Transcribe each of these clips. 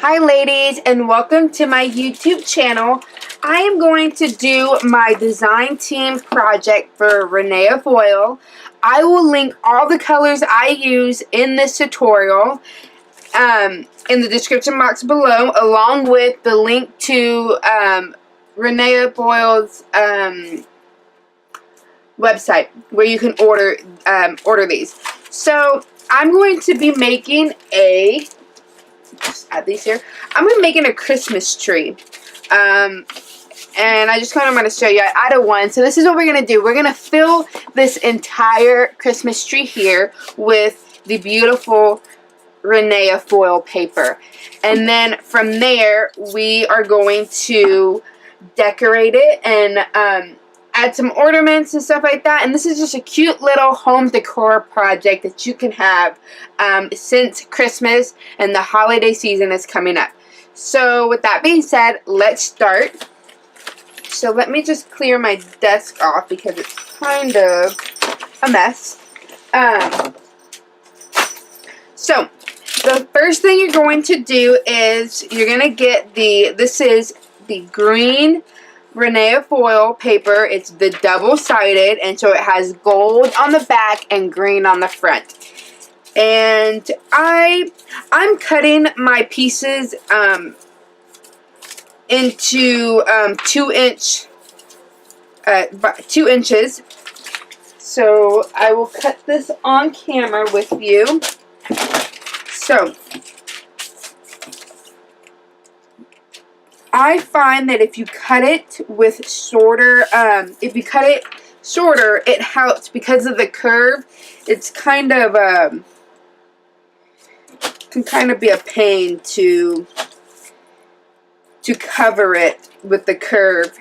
Hi ladies, and welcome to my YouTube channel. I am going to do my design team project for Rinea foil. I will link all the colors I use in this tutorial in the description box below, along with the link to Rinea foil's website where you can order these. So I'm going to be making just add these here. I'm going to be making a Christmas tree. And I just kind of want to show you. I added one. So this is what we're going to do. We're going to fill this entire Christmas tree here with the beautiful Rinea foil paper. And then from there, we are going to decorate it and add some ornaments and stuff like that. And this is just a cute little home decor project that you can have since Christmas and the holiday season is coming up. So with that being said, let's start. So let me just clear my desk off because it's kind of a mess. So the first thing you're going to do is you're going to get this is the green Rinea foil paper. It's the double-sided, and so it has gold on the back and green on the front. And I'm cutting my pieces into 2 inches. So I will cut this on camera with you. So I find that if you cut it with shorter, it helps because of the curve. It's kind of can kind of be a pain to cover it with the curve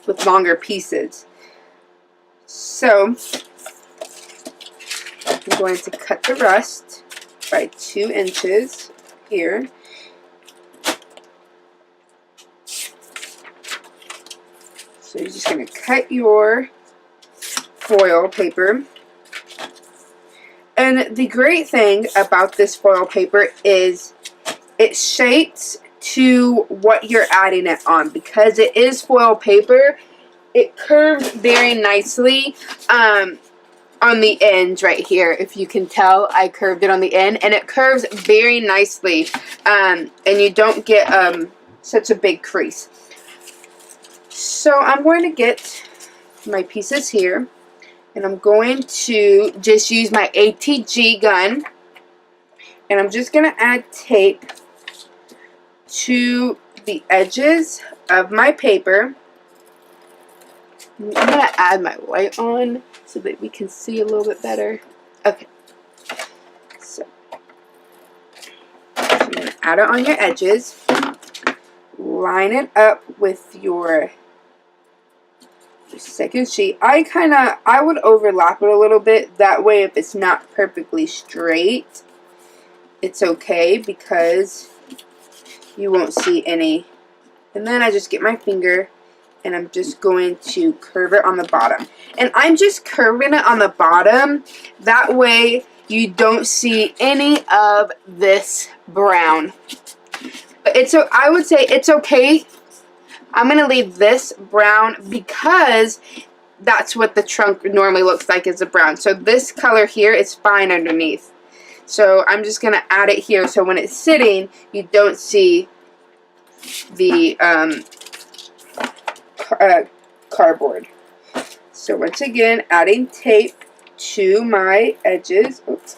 with longer pieces. So I'm going to cut the rest by 2 inches here. So you're just going to cut your foil paper. And the great thing about this foil paper is it shapes to what you're adding it on. Because it is foil paper, it curves very nicely on the ends right here. If you can tell, I curved it on the end. And it curves very nicely. And you don't get such a big crease. So I'm going to get my pieces here, and I'm going to just use my ATG gun, and I'm just going to add tape to the edges of my paper. I'm going to add my light on so that we can see a little bit better. Okay, so you're going to add it on your edges, line it up with your second sheet. I would overlap it a little bit. That way, if it's not perfectly straight, it's okay because you won't see any. And then I just get my finger and I'm just going to curve it on the bottom. And I'm just curving it on the bottom. That way, you don't see any of this brown. But I would say it's okay. I'm going to leave this brown because that's what the trunk normally looks like, is a brown. So this color here is fine underneath. So I'm just going to add it here so when it's sitting, you don't see the cardboard. So once again, adding tape to my edges. Oops.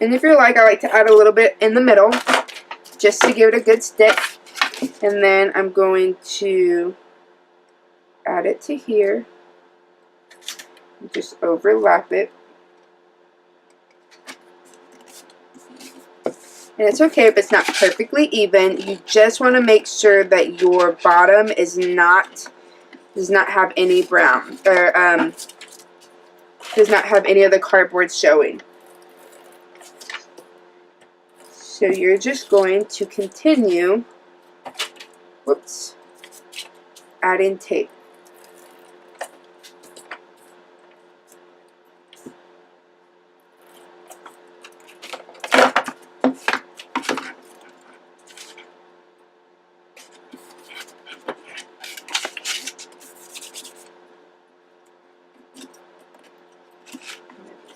And if you're like, I like to add a little bit in the middle, just to give it a good stick. And then I'm going to add it to here. Just overlap it. And it's okay if it's not perfectly even. You just want to make sure that your bottom does not have any brown, or does not have any of the cardboard showing. So you're just going to continue, adding tape.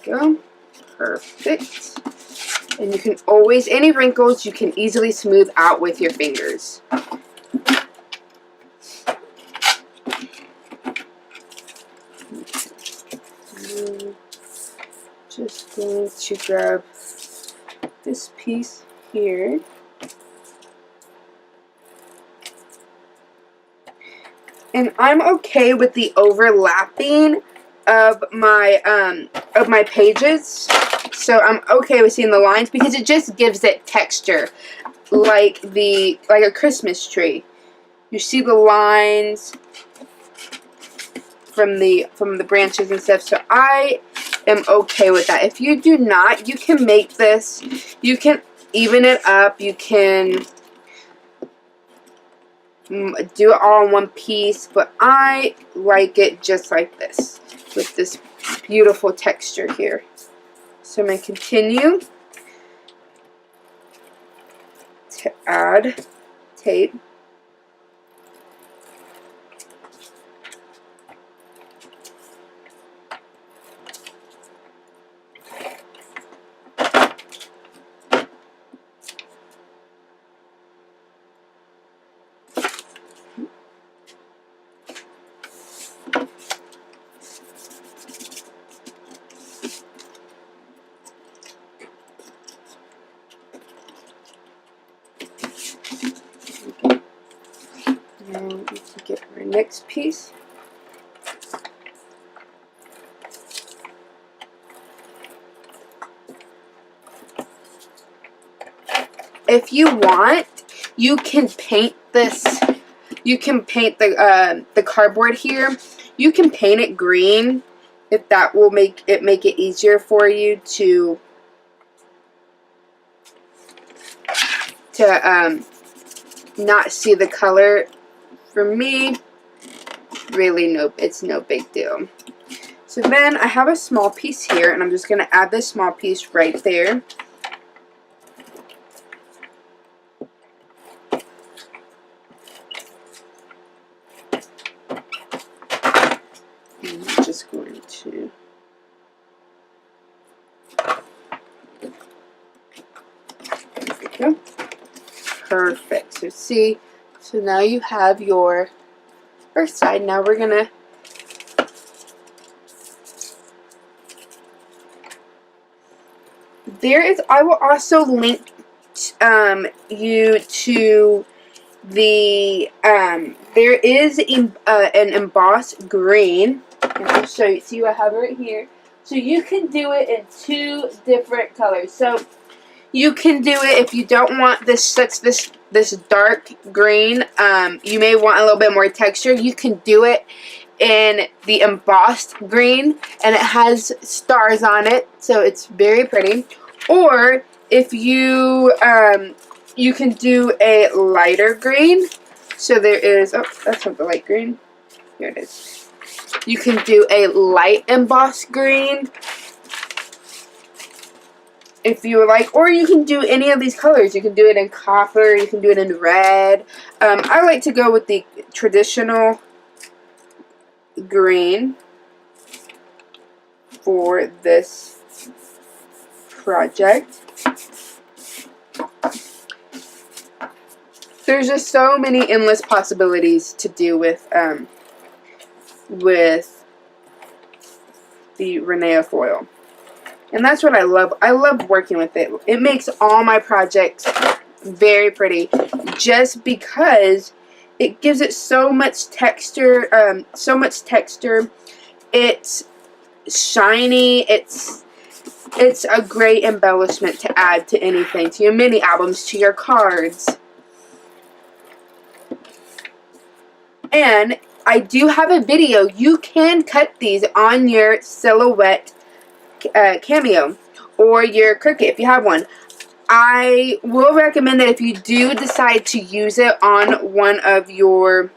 go. Perfect. And you can always, any wrinkles you can easily smooth out with your fingers. Just going to grab this piece here. And I'm okay with the overlapping of my pages. So I'm okay with seeing the lines because it just gives it texture, like a Christmas tree. You see the lines from the branches and stuff. So I am okay with that. If you do not, you can make this. You can even it up. You can do it all in one piece, but I like it just like this, with this beautiful texture here. So I'm going to continue to add tape. Now we need to get our next piece. If you want, you can paint this. You can paint the cardboard here. You can paint it green if that will make it easier for you to not see the color. For me, really it's no big deal. So then I have a small piece here, and I'm just going to add this small piece right there. And I'm just going to there we go. Perfect. So see, so now you have your first side. Now we're gonna I will also link you to the there is an embossed green, and I'll show you. See, I have it right here. So you can do it in 2 different colors. So you can do it if you don't want this dark green. You may want a little bit more texture. You can do it in the embossed green, and it has stars on it, so it's very pretty. Or if you you can do a lighter green. So there is, oh, that's not the light green. Here it is. You can do a light embossed green if you would like, or you can do any of these colors. You can do it in copper, you can do it in red. I like to go with the traditional green for this project. There's just so many endless possibilities to do with the Rinea foil. And that's what I love. I love working with it. It makes all my projects very pretty just because it gives it so much texture. It's shiny. It's a great embellishment to add to anything, to your mini albums, to your cards. And I do have a video. You can cut these on your Silhouette Cameo or your Cricut if you have one. I will recommend that if you do decide to use it on one of your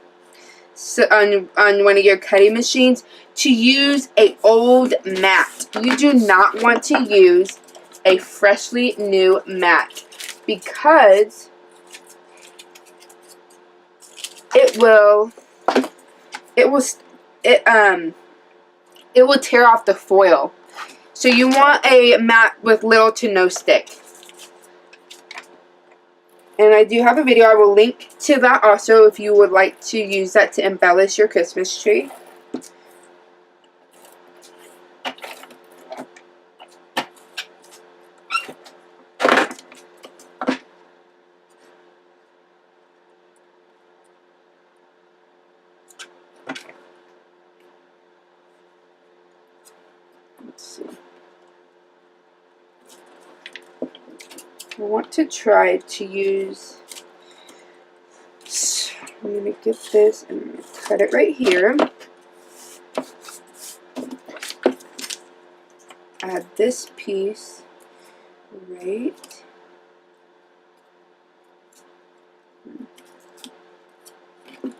cutting machines, to use a old mat. You do not want to use a freshly new mat because it will tear off the foil. So you want a mat with little to no stick. And I do have a video. I will link to that also if you would like to use that to embellish your Christmas tree. Let's see. I want to try to use, I'm going to get this and cut it right here. Add this piece right.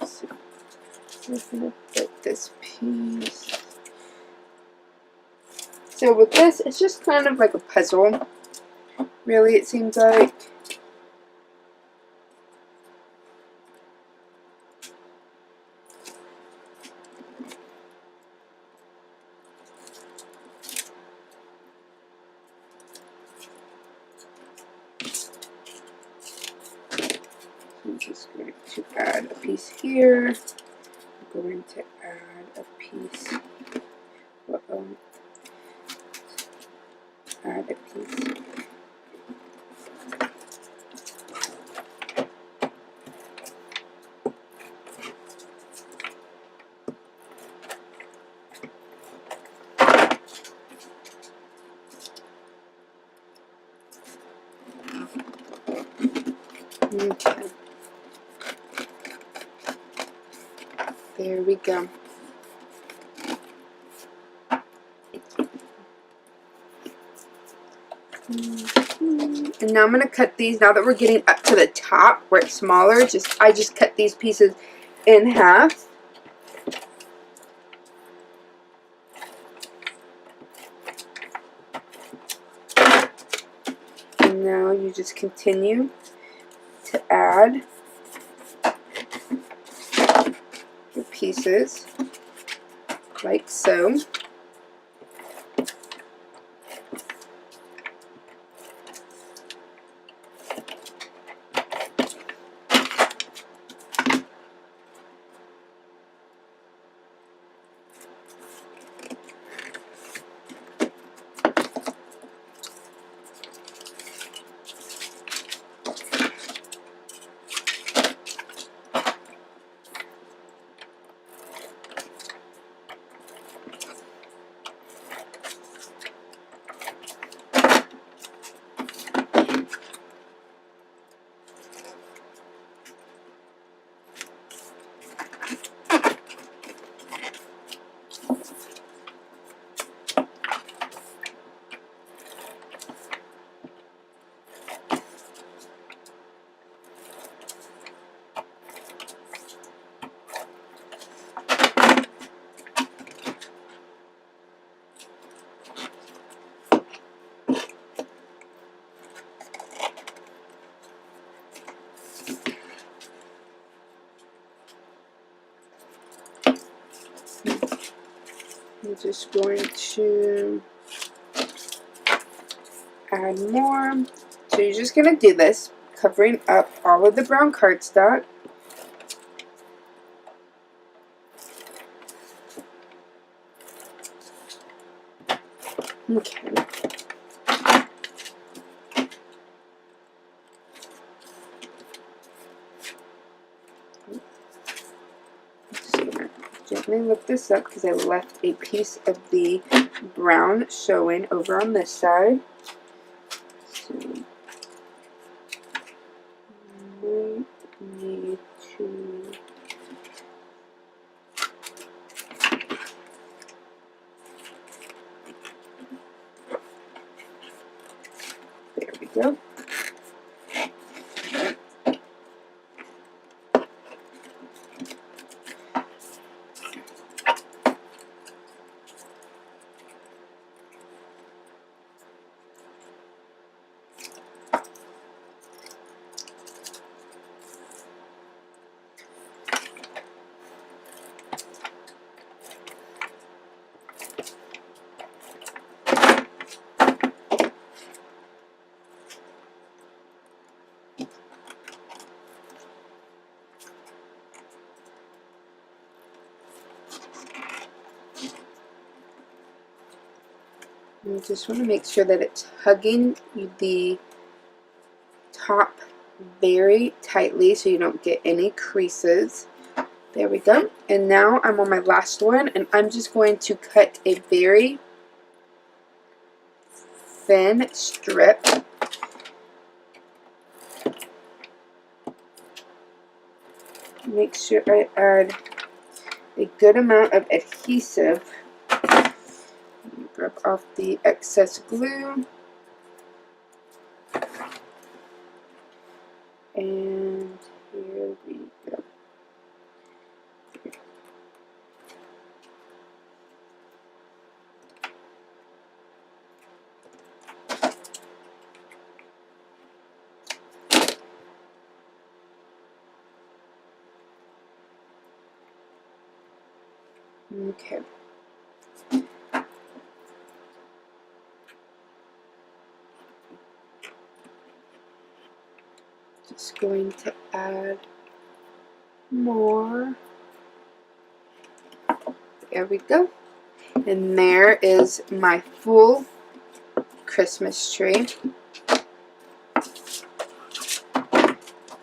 So I'm going to put this piece. So with this, it's just kind of like a puzzle. Really, it seems like. I'm just going to add a piece here. I'm going to add a piece. Add a piece. Okay. There we go. And now I'm going to cut these, now that we're getting up to the top where it's smaller, I just cut these pieces in half. And now you just continue to add your pieces like so. I'm just going to add more. So you're just going to do this, covering up all of the brown cardstock. Okay. Gently lift this up because I left a piece of the brown showing over on this side. So might need to there we go. You just want to make sure that it's hugging the top very tightly so you don't get any creases. There we go. And now I'm on my last one, and I'm just going to cut a very thin strip. Make sure I add a good amount of adhesive. Rub off the excess glue. And here we go. Okay. Just going to add more. There we go. And there is my full Christmas tree.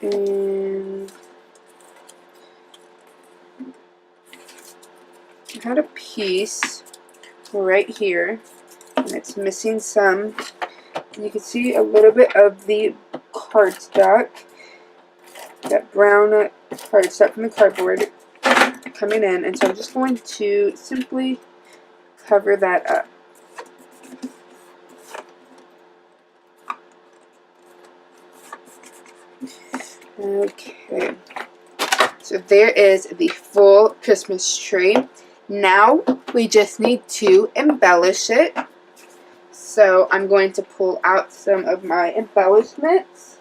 And I had a piece right here, and it's missing some. You can see a little bit of the cardstock, that brown cardstock from the cardboard coming in, and so I'm just going to simply cover that up. Okay, so there is the full Christmas tree. Now we just need to embellish it. So I'm going to pull out some of my embellishments.